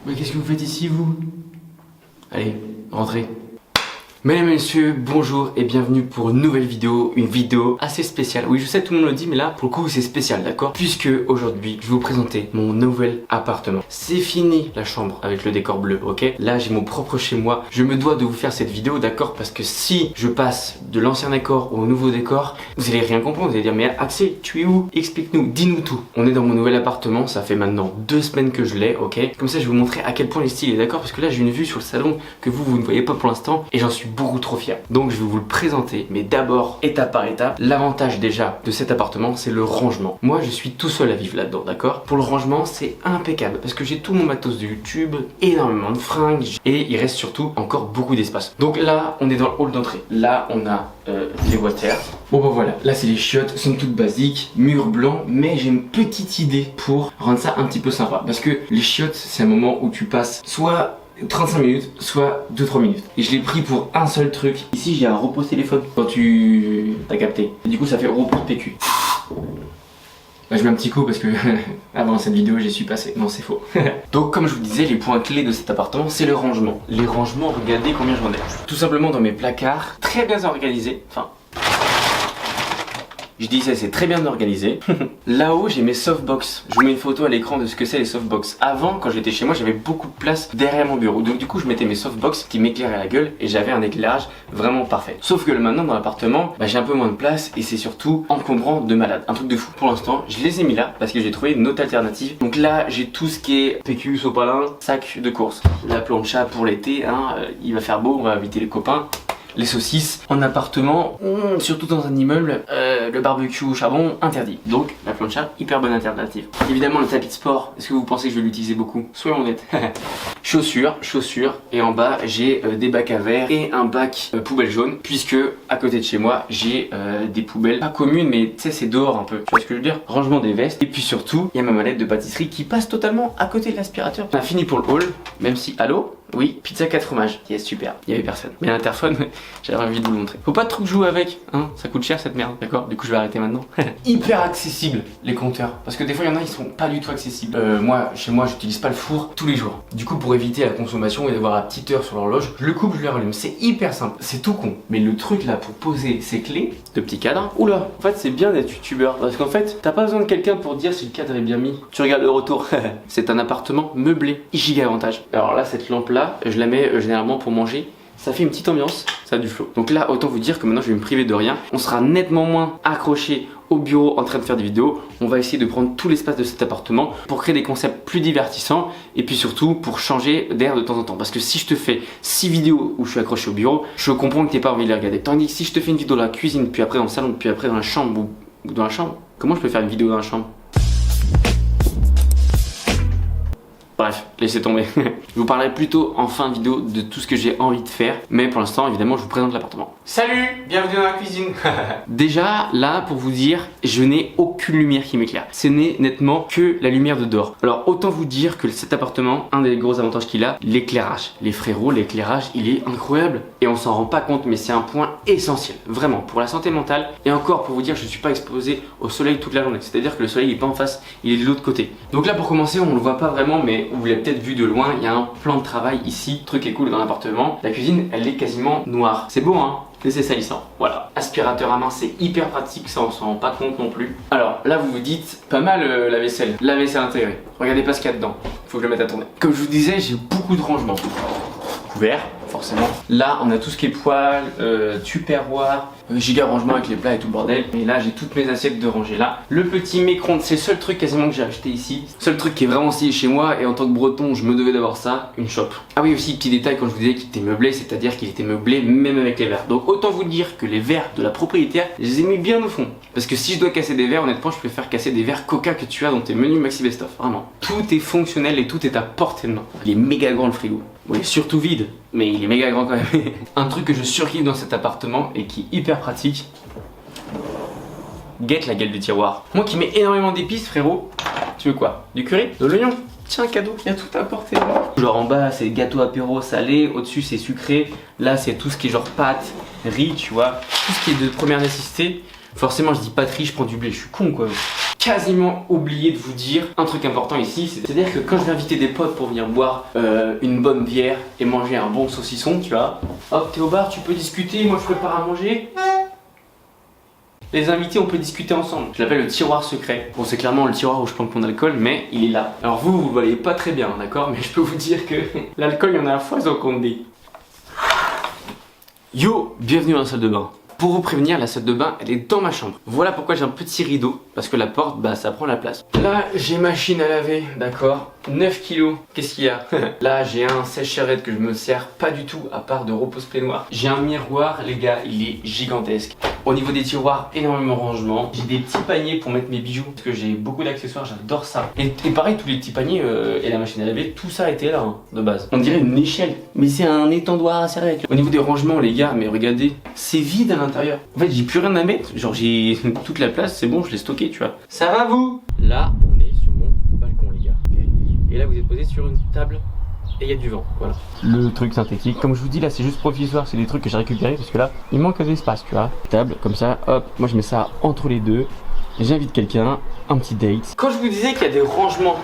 Mais qu'est-ce que vous faites ici, vous? Allez, rentrez. Mesdames et messieurs, bonjour et bienvenue pour une nouvelle vidéo, une vidéo assez spéciale. Oui, je sais, tout le monde le dit, mais là, pour le coup, c'est spécial, d'accord? Puisque aujourd'hui, je vais vous présenter mon nouvel appartement. C'est fini la chambre avec le décor bleu, ok? Là, j'ai mon propre chez moi. Je me dois de vous faire cette vidéo, d'accord? Parce que si je passe de l'ancien décor au nouveau décor, vous allez rien comprendre. Vous allez dire, mais Axel, tu es où? Explique-nous, dis-nous tout. On est dans mon nouvel appartement, ça fait maintenant 2 semaines que je l'ai, ok? Comme ça, je vais vous montrer à quel point il est stylé, d'accord? Parce que là, j'ai une vue sur le salon que vous ne voyez pas pour l'instant et j'en suis beaucoup trop fier. Donc je vais vous le présenter, mais d'abord étape par étape. L'avantage déjà de cet appartement, c'est le rangement. Moi je suis tout seul à vivre là-dedans, d'accord? Pour le rangement, c'est impeccable parce que j'ai tout mon matos de YouTube, énormément de fringues et il reste surtout encore beaucoup d'espace. Donc là, on est dans le hall d'entrée. Là, on a les water. Bon bah voilà, là c'est les chiottes, sont toutes basiques, mur blanc, mais j'ai une petite idée pour rendre ça un petit peu sympa parce que les chiottes, c'est un moment où tu passes soit 35 minutes, soit 2-3 minutes. Et je l'ai pris pour un seul truc. Ici, j'ai un repose téléphone quand tu t'as capté. Et du coup, ça fait repose PQ. Là, je mets un petit coup parce que avant cette vidéo, j'y suis passé. Non, c'est faux. Donc, comme je vous disais, les points clés de cet appartement, c'est le rangement. Les rangements, regardez combien j'en ai. Tout simplement dans mes placards, très bien organisés. Enfin, je dis ça, c'est très bien organisé. Là-haut, j'ai mes softbox. Je vous mets une photo à l'écran de ce que c'est les softbox. Avant, quand j'étais chez moi, j'avais beaucoup de place derrière mon bureau. Donc du coup, je mettais mes softbox qui m'éclairaient la gueule et j'avais un éclairage vraiment parfait. Sauf que maintenant, dans l'appartement, j'ai un peu moins de place et c'est surtout encombrant de malade. Un truc de fou. Pour l'instant, je les ai mis là parce que j'ai trouvé une autre alternative. Donc là, j'ai tout ce qui est PQ, sopalin, sac de course. La plancha pour l'été, hein, il va faire beau, on va inviter les copains. Les saucisses en appartement, surtout dans un immeuble, le barbecue au charbon interdit. Donc la plancha, hyper bonne alternative. Évidemment le tapis de sport, est-ce que vous pensez que je vais l'utiliser beaucoup? Soyons honnêtes. Chaussures, et en bas j'ai des bacs à verre et un bac poubelle jaune. Puisque à côté de chez moi j'ai des poubelles pas communes mais tu sais c'est dehors un peu. Tu vois ce que je veux dire? Rangement des vestes. Et puis surtout il y a ma mallette de pâtisserie qui passe totalement à côté de l'aspirateur. On a fini pour le hall, même si, allô? Oui, pizza 4 fromages. Yes, super. Il y avait personne. Mais l'interphone, j'avais envie de vous le montrer. Faut pas trop que je joue avec, hein. Ça coûte cher cette merde, d'accord? Du coup, je vais arrêter maintenant. Hyper accessible, les compteurs. Parce que des fois, il y en a, ils sont pas du tout accessibles. Moi, chez moi, j'utilise pas le four tous les jours. Du coup, pour éviter la consommation et d'avoir la petite heure sur l'horloge, je le coupe, je le rallume. C'est hyper simple. C'est tout con. Mais le truc là pour poser ces clés de petits cadres. Oula, en fait, c'est bien d'être youtubeur. Parce qu'en fait, t'as pas besoin de quelqu'un pour dire si le cadre est bien mis. Tu regardes le retour. C'est un appartement meublé. Giga avantage. Alors là, cette lampe là, je la mets généralement pour manger. Ça fait une petite ambiance, ça a du flow. Donc là, autant vous dire que maintenant je vais me priver de rien. On sera nettement moins accroché au bureau en train de faire des vidéos. On va essayer de prendre tout l'espace de cet appartement pour créer des concepts plus divertissants et puis surtout pour changer d'air de temps en temps. Parce que si je te fais 6 vidéos où je suis accroché au bureau, je comprends que t'aies pas envie de les regarder. Tandis que si je te fais une vidéo dans la cuisine, puis après dans le salon, puis après dans la chambre ou dans la chambre, comment je peux faire une vidéo dans la chambre? Bref, laissez tomber. Je vous parlerai plutôt en fin de vidéo de tout ce que j'ai envie de faire. Mais pour l'instant, évidemment, je vous présente l'appartement. Salut, bienvenue dans la cuisine. Déjà, là, pour vous dire, je n'ai aucune lumière qui m'éclaire. Ce n'est nettement que la lumière de dehors. Alors, autant vous dire que cet appartement, un des gros avantages qu'il a, l'éclairage. Les frérots, l'éclairage, il est incroyable. Et on s'en rend pas compte, mais c'est un point essentiel. Vraiment, pour la santé mentale. Et encore, pour vous dire, je ne suis pas exposé au soleil toute la journée. C'est-à-dire que le soleil n'est pas en face, il est de l'autre côté. Donc là, pour commencer, on ne le voit pas vraiment, mais vous l'avez peut-être vu de loin, il y a un plan de travail ici. Le truc qui est cool dans l'appartement, la cuisine elle est quasiment noire. C'est beau hein, mais c'est salissant. Voilà, aspirateur à main, c'est hyper pratique, ça on s'en rend pas compte non plus. Alors là vous vous dites, pas mal la vaisselle intégrée. Regardez pas ce qu'il y a dedans, faut que je le mette à tourner. Comme je vous disais, j'ai beaucoup de rangements. Couvert, forcément. Là on a tout ce qui est poêle, tupperware, giga rangement avec les plats et tout le bordel. Et là j'ai toutes mes assiettes de rangée là. Le petit micro-ondes, c'est le seul truc quasiment que j'ai acheté ici. Seul truc qui est vraiment stylé chez moi et en tant que breton je me devais d'avoir ça, une chope. Ah oui aussi petit détail quand je vous disais qu'il était meublé, c'est-à-dire qu'il était meublé même avec les verres. Donc autant vous dire que les verres de la propriétaire, je les ai mis bien au fond. Parce que si je dois casser des verres, honnêtement je préfère casser des verres Coca que tu as dans tes menus Maxi Best Of. Vraiment. Tout est fonctionnel et tout est à portée de main. Il est méga grand le frigo. Oui, surtout vide, mais il est méga grand quand même. Un truc que je surkiffe dans cet appartement et qui est hyper pratique. Guette la gueule du tiroir. Moi qui mets énormément d'épices, frérot. Tu veux quoi? Du curry? De l'oignon? Tiens, cadeau, il y a tout à portée. Genre en bas, c'est gâteau apéro salé. Au-dessus, c'est sucré. Là, c'est tout ce qui est genre pâtes, riz, tu vois. Tout ce qui est de première nécessité. Forcément, je dis pas de riz, je prends du blé. Je suis con quoi. quasiment oublié de vous dire un truc important ici, c'est-à-dire que quand je vais inviter des potes pour venir boire une bonne bière et manger un bon saucisson, tu vois, hop, t'es au bar, tu peux discuter, moi je prépare à manger. Les invités, on peut discuter ensemble. Je l'appelle le tiroir secret. Bon, c'est clairement le tiroir où je planque mon alcool, mais il est là. Alors vous le voyez pas très bien, d'accord? Mais je peux vous dire que l'alcool, il y en a à foison qu'on dit. Yo, bienvenue dans la salle de bain. Pour vous prévenir, la salle de bain, elle est dans ma chambre. Voilà pourquoi j'ai un petit rideau, parce que la porte, bah ça prend la place. Là, j'ai machine à laver, d'accord? 9 kilos, qu'est-ce qu'il y a? Là, j'ai un sèche-serviette que je me sers pas du tout, à part de repose-pied noir. J'ai un miroir, les gars, il est gigantesque. Au niveau des tiroirs, énormément de rangement. J'ai des petits paniers pour mettre mes bijoux, parce que j'ai beaucoup d'accessoires, j'adore ça. Et pareil, tous les petits paniers et la machine à laver, tout ça était là, hein, de base. On dirait une échelle, mais c'est un étendoir à serviette. Au niveau des rangements, les gars, mais regardez, c'est vide à l'intérieur. En fait, j'ai plus rien à mettre, genre j'ai toute la place, c'est bon, je l'ai stocké, tu vois. Ça va vous? Là, on est sur mon balcon, les gars. Okay. Et là, vous êtes posé sur une table et il y a du vent, voilà. Le truc synthétique, comme je vous dis, là, c'est juste provisoire, c'est des trucs que j'ai récupérés parce que là, il manque d'espace, tu vois. Table, comme ça, hop, moi je mets ça entre les deux. J'invite quelqu'un, un petit date. Quand je vous disais qu'il y a des rangements,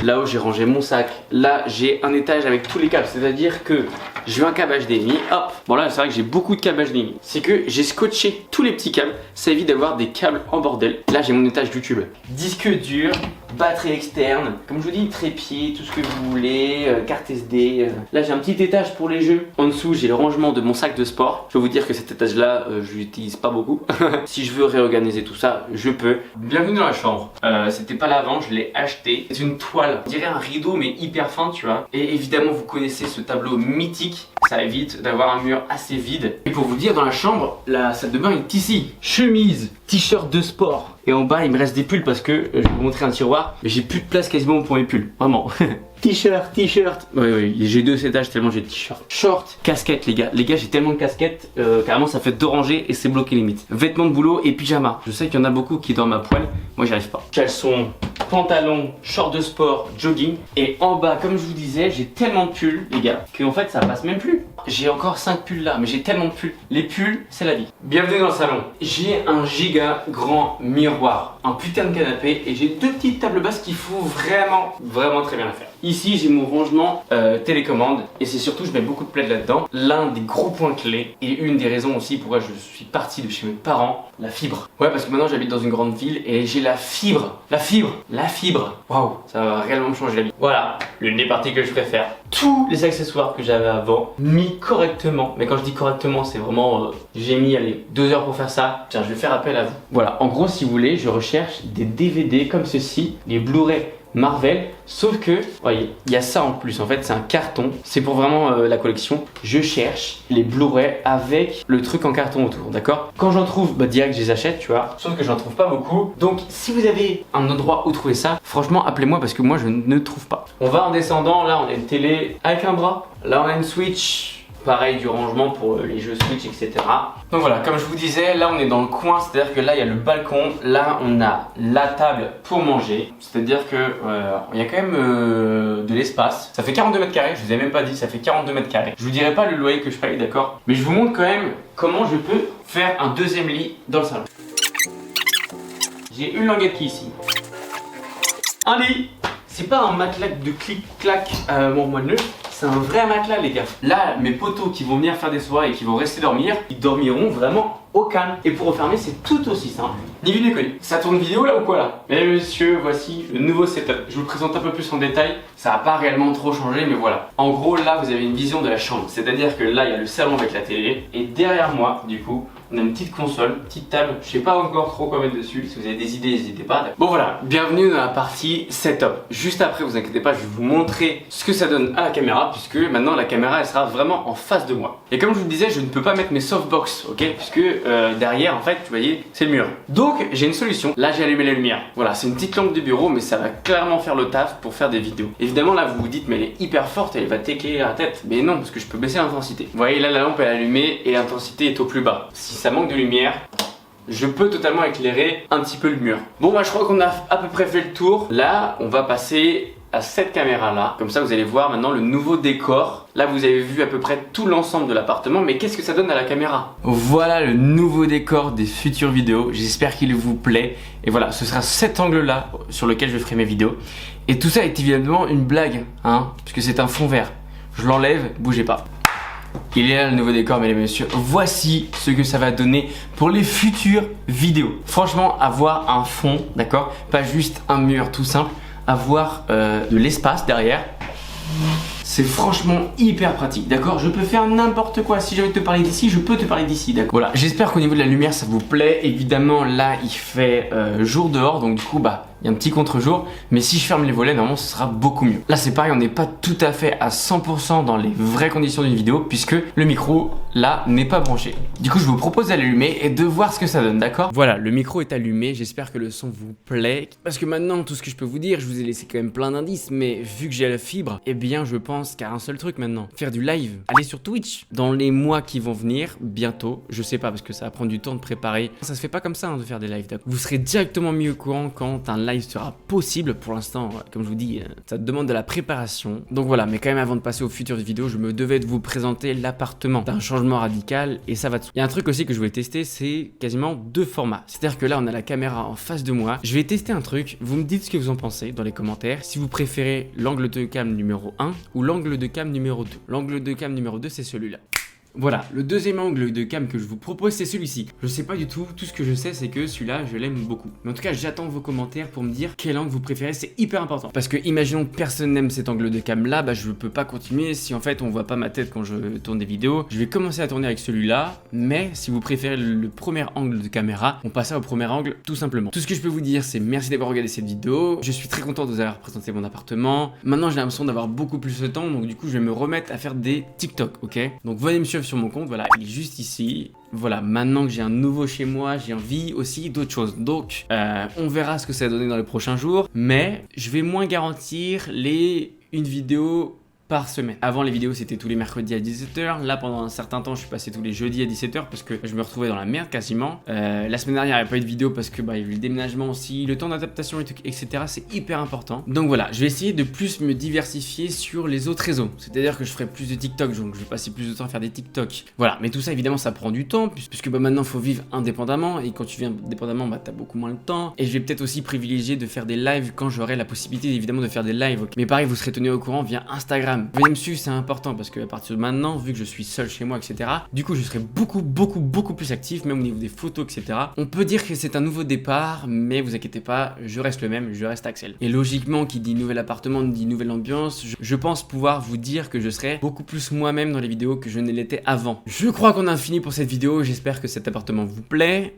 là où j'ai rangé mon sac, là j'ai un étage avec tous les câbles, c'est-à-dire que j'ai un câble HDMI, hop, bon là c'est vrai que j'ai beaucoup de câbles HDMI, c'est que j'ai scotché tous les petits câbles, ça évite d'avoir des câbles en bordel. Là j'ai mon étage YouTube, disque dur, batterie externe, comme je vous dis, trépied, tout ce que vous voulez, carte SD. Là j'ai un petit étage pour les jeux, en dessous j'ai le rangement de mon sac de sport. Je peux vous dire que cet étage là, je l'utilise pas beaucoup. Si je veux réorganiser tout ça, je peux. Bienvenue dans la chambre, c'était pas l'avant, je l'ai acheté. C'est une toile, on dirait un rideau mais hyper fin, tu vois. Et évidemment vous connaissez ce tableau mythique, ça évite d'avoir un mur assez vide. Et pour vous dire, dans la chambre, la salle de bain est ici. Chemise, t-shirt de sport. Et en bas il me reste des pulls parce que je vais vous montrer un tiroir, mais j'ai plus de place quasiment pour mes pulls, vraiment. T-shirt. Oui, j'ai 2 étages tellement j'ai de t-shirts. Short, casquette les gars. Les gars, j'ai tellement de casquettes, carrément ça fait 2 rangées et c'est bloqué limite. Vêtements de boulot et pyjama. Je sais qu'il y en a beaucoup qui dorment à poil, moi j'y arrive pas. Caleçon, pantalon, short de sport, jogging. Et en bas, comme je vous disais, j'ai tellement de pulls les gars, qu'en fait ça passe même plus. J'ai encore 5 pulls là, mais j'ai tellement de pulls. Les pulls, c'est la vie. Bienvenue dans le salon. J'ai un giga grand miroir, un putain de canapé et j'ai 2 petites tables basses qu'il faut vraiment très bien la faire. Ici j'ai mon rangement télécommande et c'est surtout je mets beaucoup de plaids là-dedans. L'un des gros points clés et une des raisons aussi pourquoi je suis parti de chez mes parents, la fibre. Ouais, parce que maintenant j'habite dans une grande ville et j'ai la fibre. La fibre. Waouh, ça va réellement me changer la vie. Voilà, l'une des parties que je préfère. Tous les accessoires que j'avais avant mis correctement, mais quand je dis correctement c'est vraiment j'ai mis allez 2 heures pour faire ça. Tiens, je vais faire appel à vous. Voilà, en gros si vous voulez je recherche des DVD comme ceci, les Blu-ray Marvel, sauf que, voyez, il y a ça en plus, en fait c'est un carton, c'est pour vraiment la collection. Je cherche les Blu-ray avec le truc en carton autour, d'accord? Quand j'en trouve, bah direct je les achète, tu vois, sauf que j'en trouve pas beaucoup. Donc si vous avez un endroit où trouver ça, franchement appelez-moi parce que moi je ne trouve pas. On va en descendant, là on a une télé avec un bras, là on a une Switch. Pareil, du rangement pour les jeux Switch, etc. Donc voilà, comme je vous disais, là on est dans le coin, c'est-à-dire que là il y a le balcon, là on a la table pour manger, c'est-à-dire que il y a quand même de l'espace. Ça fait 42 mètres carrés, je vous ai même pas dit, ça fait 42 mètres carrés. Je vous dirai pas le loyer que je paye, d'accord? Mais je vous montre quand même comment je peux faire un 2e lit dans le salon. J'ai une languette qui est ici. Un lit. C'est pas un matelas de clic-clac moelleux. C'est un vrai matelas les gars. Là, mes potos qui vont venir faire des soirées et qui vont rester dormir, ils dormiront vraiment au calme. Et pour refermer, c'est tout aussi simple. Ni vu ni connu. Ça tourne vidéo là ou quoi là? Mesdames et messieurs, voici le nouveau setup. Je vous le présente un peu plus en détail. Ça n'a pas réellement trop changé, mais voilà. En gros, là, vous avez une vision de la chambre. C'est-à-dire que là, il y a le salon avec la télé. Et derrière moi, du coup, on a une petite console, petite table. Je sais pas encore trop quoi mettre dessus. Si vous avez des idées, n'hésitez pas. Bon voilà, bienvenue dans la partie setup. Juste après, vous inquiétez pas, je vais vous montrer ce que ça donne à la caméra, puisque maintenant la caméra elle sera vraiment en face de moi. Et comme je vous le disais, je ne peux pas mettre mes softbox, ok? Puisque derrière, en fait, vous voyez, c'est le mur. Donc j'ai une solution. Là, j'ai allumé les lumières. Voilà, c'est une petite lampe de bureau, mais ça va clairement faire le taf pour faire des vidéos. Évidemment, là, vous vous dites, mais elle est hyper forte, elle va t'éclairer la tête. Mais non, parce que je peux baisser l'intensité. Vous voyez, là, la lampe est allumée et l'intensité est au plus bas. Si ça manque de lumière, je peux totalement éclairer un petit peu le mur. Bon bah je crois qu'on a à peu près fait le tour. Là on va passer à cette caméra là, comme ça vous allez voir maintenant le nouveau décor. Là vous avez vu à peu près tout l'ensemble de l'appartement, mais qu'est-ce que ça donne à la caméra? Voilà le nouveau décor des futures vidéos, j'espère qu'il vous plaît. Et voilà, ce sera cet angle là sur lequel je ferai mes vidéos. Et tout ça est évidemment une blague, hein, puisque c'est un fond vert. Je l'enlève, bougez pas. Il est là le nouveau décor mesdames et messieurs, voici ce que ça va donner pour les futures vidéos. Franchement avoir un fond, d'accord, pas juste un mur tout simple, avoir de l'espace derrière, c'est franchement hyper pratique, d'accord. Je peux faire n'importe quoi, si j'ai envie de te parler d'ici, je peux te parler d'ici, d'accord. Voilà, j'espère qu'au niveau de la lumière ça vous plaît. Évidemment là il fait jour dehors, donc du coup bah il y a un petit contre-jour, mais si je ferme les volets, normalement ce sera beaucoup mieux. Là c'est pareil, on n'est pas tout à fait à 100% dans les vraies conditions d'une vidéo, puisque le micro là n'est pas branché. Du coup je vous propose d'allumer et de voir ce que ça donne, d'accord. Voilà, le micro est allumé, j'espère que le son vous plaît. Parce que maintenant tout ce que je peux vous dire, je vous ai laissé quand même plein d'indices, mais vu que j'ai la fibre, eh bien je pense qu'à un seul truc maintenant, faire du live. Allez sur Twitch. Dans les mois qui vont venir, bientôt, je sais pas parce que ça va prendre du temps de préparer. Ça se fait pas comme ça hein, de faire des lives, d'accord. Vous serez directement mis au courant quand un live sera possible. Pour l'instant, comme je vous dis, ça demande de la préparation. Donc voilà, mais quand même avant de passer aux futures vidéos, je me devais de vous présenter l'appartement. C'est un changement radical et ça va de soi. Il y a un truc aussi que je voulais tester, c'est quasiment 2 formats. C'est-à-dire que là, on a la caméra en face de moi. Je vais tester un truc, vous me dites ce que vous en pensez dans les commentaires. Si vous préférez l'angle de cam numéro 1 ou l'angle de cam numéro 2. L'angle de cam numéro 2, c'est celui-là. Voilà, le deuxième angle de cam que je vous propose, c'est celui-ci. Je sais pas du tout ce que je sais, c'est que celui-là, je l'aime beaucoup. Mais en tout cas, j'attends vos commentaires pour me dire quel angle vous préférez, c'est hyper important. Parce que imaginons que personne n'aime cet angle de cam là, bah je peux pas continuer si en fait on voit pas ma tête quand je tourne des vidéos. Je vais commencer à tourner avec celui-là, mais si vous préférez le premier angle de caméra, on passe au premier angle tout simplement. Tout ce que je peux vous dire, c'est merci d'avoir regardé cette vidéo. Je suis très content de vous avoir présenté mon appartement. Maintenant, j'ai l'impression d'avoir beaucoup plus de temps, donc du coup, je vais me remettre à faire des TikTok, ok? Donc venez me suivre sur mon compte, voilà, il est juste ici. Voilà, maintenant que j'ai un nouveau chez moi, j'ai envie aussi d'autres choses. Donc, on verra ce que ça va donner dans les prochains jours. Mais je vais moins garantir une vidéo par semaine. Avant les vidéos c'était tous les mercredis à 17h, là pendant un certain temps je suis passé tous les jeudis à 17h parce que je me retrouvais dans la merde quasiment. La semaine dernière il n'y avait pas eu de vidéo parce que bah, il y a eu le déménagement aussi, le temps d'adaptation et tout, etc. C'est hyper important. Donc voilà, je vais essayer de plus me diversifier sur les autres réseaux. C'est-à-dire que je ferai plus de TikTok, donc je vais passer plus de temps à faire des TikTok. Voilà, mais tout ça évidemment ça prend du temps puisque bah, maintenant il faut vivre indépendamment et quand tu vis indépendamment bah t'as beaucoup moins le temps. Et je vais peut-être aussi privilégier de faire des lives quand j'aurai la possibilité évidemment de faire des lives. Okay. Mais pareil, vous serez tenus au courant via Instagram. Venez me suivre, c'est important parce que à partir de maintenant, vu que je suis seul chez moi, etc., du coup je serai beaucoup plus actif, même au niveau des photos, etc. On peut dire que c'est un nouveau départ, mais vous inquiétez pas, je reste le même, je reste Axel. Et logiquement, qui dit nouvel appartement, dit nouvelle ambiance, je pense pouvoir vous dire que je serai beaucoup plus moi-même dans les vidéos que je ne l'étais avant. Je crois qu'on a fini pour cette vidéo, j'espère que cet appartement vous plaît.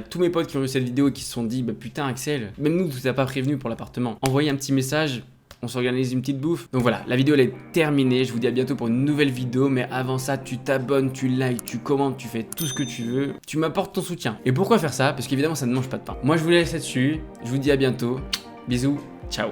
Tous mes potes qui ont vu cette vidéo et qui se sont dit, bah putain Axel, même nous, tu t'as pas prévenu pour l'appartement. Envoyez un petit message. On s'organise une petite bouffe. Donc voilà, la vidéo elle est terminée. Je vous dis à bientôt pour une nouvelle vidéo. Mais avant ça, tu t'abonnes, tu likes, tu commentes, tu fais tout ce que tu veux. Tu m'apportes ton soutien. Et pourquoi faire ça? Parce qu'évidemment, ça ne mange pas de pain. Moi, je vous laisse là-dessus. Je vous dis à bientôt. Bisous. Ciao.